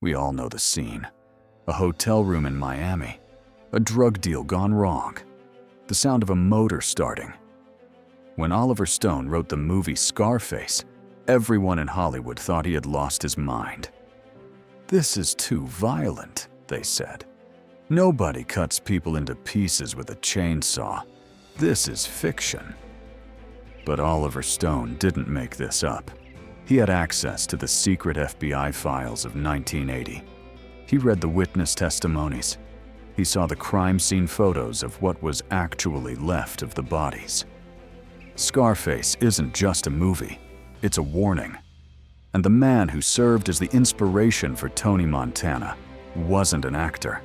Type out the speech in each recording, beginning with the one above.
We all know the scene. A hotel room in Miami. A drug deal gone wrong. The sound of a motor starting. When Oliver Stone wrote the movie Scarface, everyone in Hollywood thought he had lost his mind. "This is too violent," they said. "Nobody cuts people into pieces with a chainsaw. This is fiction." But Oliver Stone didn't make this up. He had access to the secret FBI files of 1980. He read the witness testimonies. He saw the crime scene photos of what was actually left of the bodies. Scarface isn't just a movie, it's a warning. And the man who served as the inspiration for Tony Montana wasn't an actor.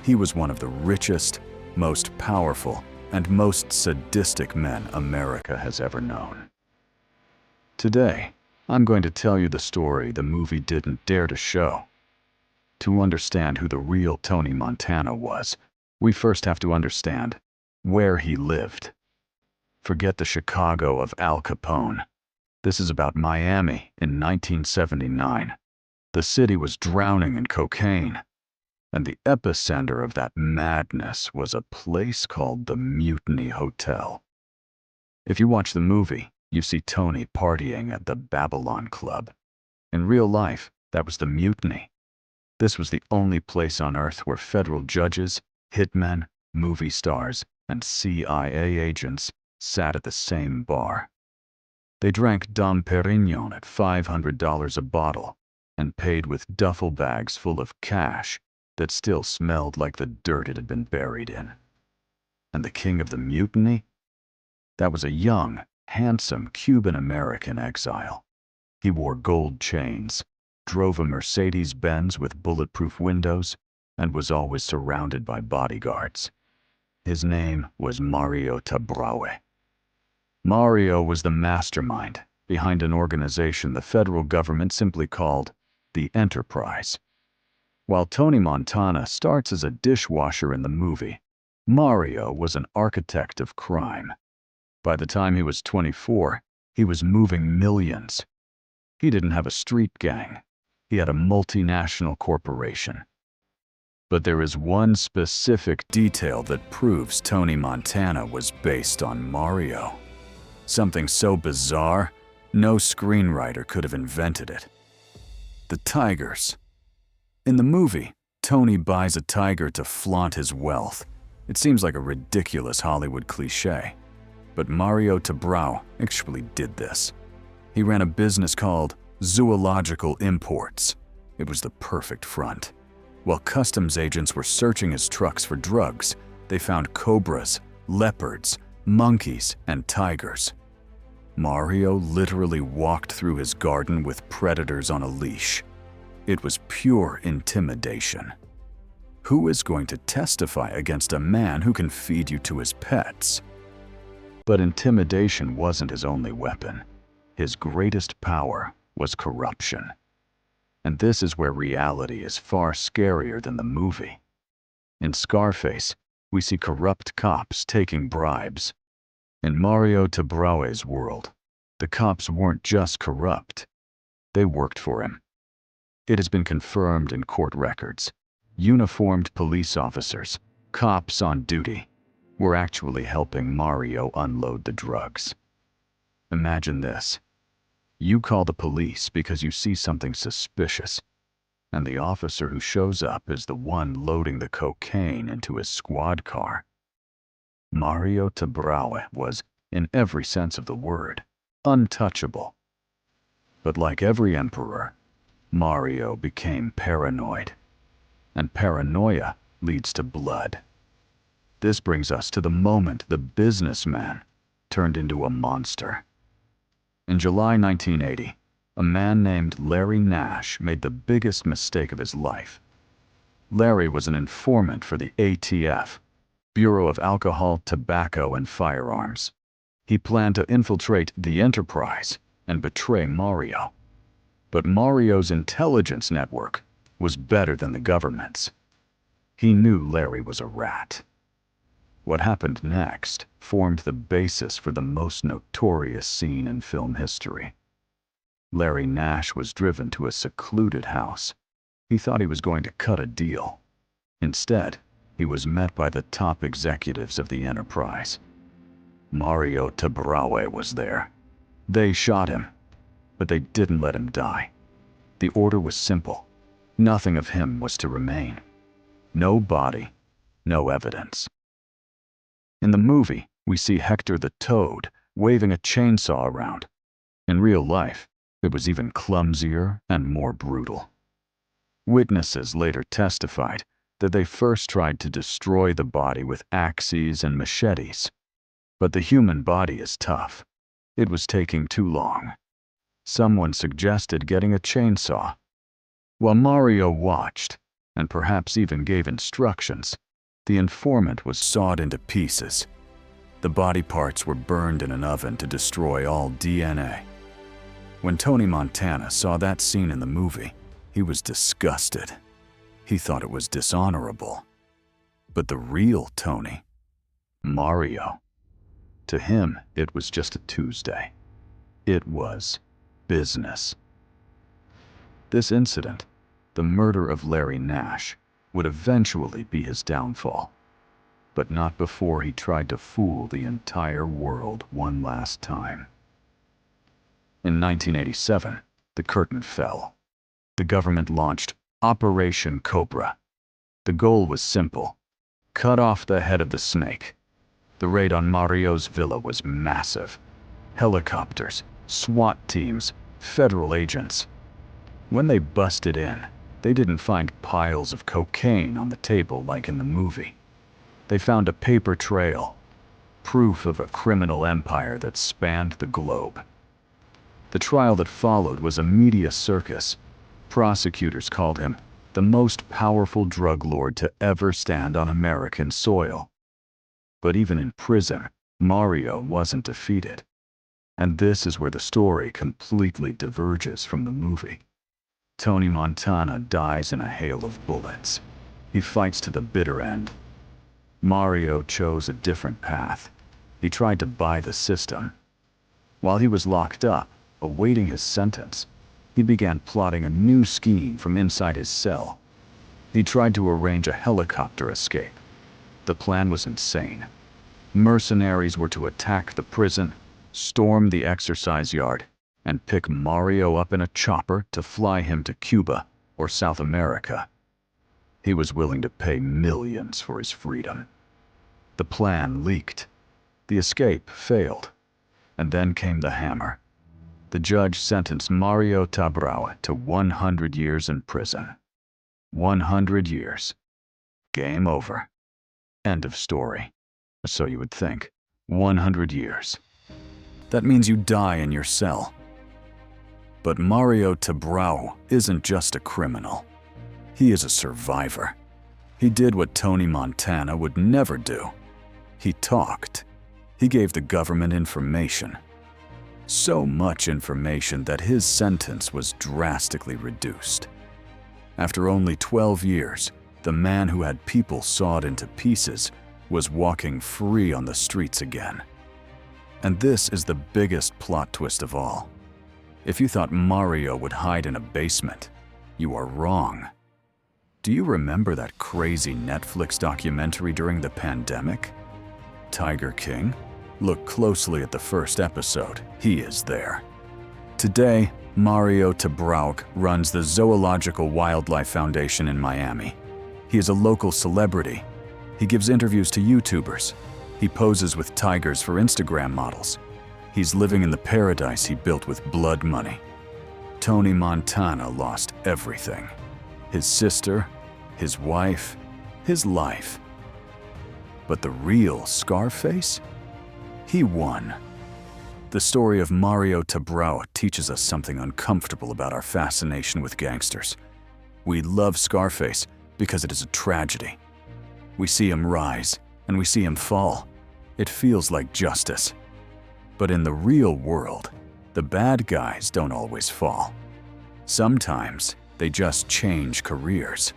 He was one of the richest, most powerful, and most sadistic men America has ever known. Today, I'm going to tell you the story the movie didn't dare to show. To understand who the real Tony Montana was, we first have to understand where he lived. Forget the Chicago of Al Capone. This is about Miami in 1979. The city was drowning in cocaine, and the epicenter of that madness was a place called the Mutiny Hotel. If you watch the movie, you see Tony partying at the Babylon Club. In real life, that was the Mutiny. This was the only place on Earth where federal judges, hitmen, movie stars, and CIA agents sat at the same bar. They drank Dom Perignon at $500 a bottle and paid with duffel bags full of cash that still smelled like the dirt it had been buried in. And the king of the mutiny? That was a young, handsome Cuban-American exile. He wore gold chains, drove a Mercedes-Benz with bulletproof windows, and was always surrounded by bodyguards. His name was Mario Tabraue. Mario was the mastermind behind an organization the federal government simply called the Enterprise. While Tony Montana starts as a dishwasher in the movie, Mario was an architect of crime. By the time he was 24, he was moving millions. He didn't have a street gang. He had a multinational corporation. But there is one specific detail that proves Tony Montana was based on Mario. Something so bizarre, no screenwriter could have invented it. The tigers. In the movie, Tony buys a tiger to flaunt his wealth. It seems like a ridiculous Hollywood cliché. But Mario Tabraue actually did this. He ran a business called Zoological Imports. It was the perfect front. While customs agents were searching his trucks for drugs, they found cobras, leopards, monkeys, and tigers. Mario literally walked through his garden with predators on a leash. It was pure intimidation. Who is going to testify against a man who can feed you to his pets? But intimidation wasn't his only weapon. His greatest power was corruption. And this is where reality is far scarier than the movie. In Scarface, we see corrupt cops taking bribes. In Mario Tabraue's world, the cops weren't just corrupt. They worked for him. It has been confirmed in court records. Uniformed police officers, cops on duty, were actually helping Mario unload the drugs. Imagine this. You call the police because you see something suspicious, and the officer who shows up is the one loading the cocaine into his squad car. Mario Tabraue was, in every sense of the word, untouchable. But like every emperor, Mario became paranoid. And paranoia leads to blood. This brings us to the moment the businessman turned into a monster. In July 1980, a man named Larry Nash made the biggest mistake of his life. Larry was an informant for the ATF, Bureau of Alcohol, Tobacco, and Firearms. He planned to infiltrate the Enterprise and betray Mario. But Mario's intelligence network was better than the government's. He knew Larry was a rat. What happened next formed the basis for the most notorious scene in film history. Larry Nash was driven to a secluded house. He thought he was going to cut a deal. Instead, he was met by the top executives of the enterprise. Mario Tabraue was there. They shot him, but they didn't let him die. The order was simple. Nothing of him was to remain. No body, no evidence. In the movie, we see Hector the Toad waving a chainsaw around. In real life, it was even clumsier and more brutal. Witnesses later testified that they first tried to destroy the body with axes and machetes. But the human body is tough. It was taking too long. Someone suggested getting a chainsaw. While Mario watched, and perhaps even gave instructions, the informant was sawed into pieces. The body parts were burned in an oven to destroy all DNA. When Tony Montana saw that scene in the movie, he was disgusted. He thought it was dishonorable. But the real Tony, Mario, to him, it was just a Tuesday. It was business. This incident, the murder of Larry Nash, would eventually be his downfall. But not before he tried to fool the entire world one last time. In 1987, the curtain fell. The government launched Operation Cobra. The goal was simple: cut off the head of the snake. The raid on Mario's villa was massive. Helicopters, SWAT teams, federal agents. When they busted in, they didn't find piles of cocaine on the table like in the movie. They found a paper trail, proof of a criminal empire that spanned the globe. The trial that followed was a media circus. Prosecutors called him the most powerful drug lord to ever stand on American soil. But even in prison, Mario wasn't defeated. And this is where the story completely diverges from the movie. Tony Montana dies in a hail of bullets. He fights to the bitter end. Mario chose a different path. He tried to buy the system. While he was locked up, awaiting his sentence, he began plotting a new scheme from inside his cell. He tried to arrange a helicopter escape. The plan was insane. Mercenaries were to attack the prison, storm the exercise yard, and pick Mario up in a chopper to fly him to Cuba or South America. He was willing to pay millions for his freedom. The plan leaked. The escape failed. And then came the hammer. The judge sentenced Mario Tabraue to 100 years in prison. 100 years. Game over. End of story. So you would think. 100 years. That means you die in your cell. But Mario Tabraue isn't just a criminal. He is a survivor. He did what Tony Montana would never do. He talked. He gave the government information. So much information that his sentence was drastically reduced. After only 12 years, the man who had people sawed into pieces was walking free on the streets again. And this is the biggest plot twist of all. If you thought Mario would hide in a basement, you are wrong. Do you remember that crazy Netflix documentary during the pandemic? Tiger King? Look closely at the first episode. He is there. Today, Mario Tabraue runs the Zoological Wildlife Foundation in Miami. He is a local celebrity. He gives interviews to YouTubers. He poses with tigers for Instagram models. He's living in the paradise he built with blood money. Tony Montana lost everything. His sister, his wife, his life. But the real Scarface? He won. The story of Mario Tabraue teaches us something uncomfortable about our fascination with gangsters. We love Scarface because it is a tragedy. We see him rise, and we see him fall. It feels like justice. But in the real world, the bad guys don't always fall. Sometimes they just change careers.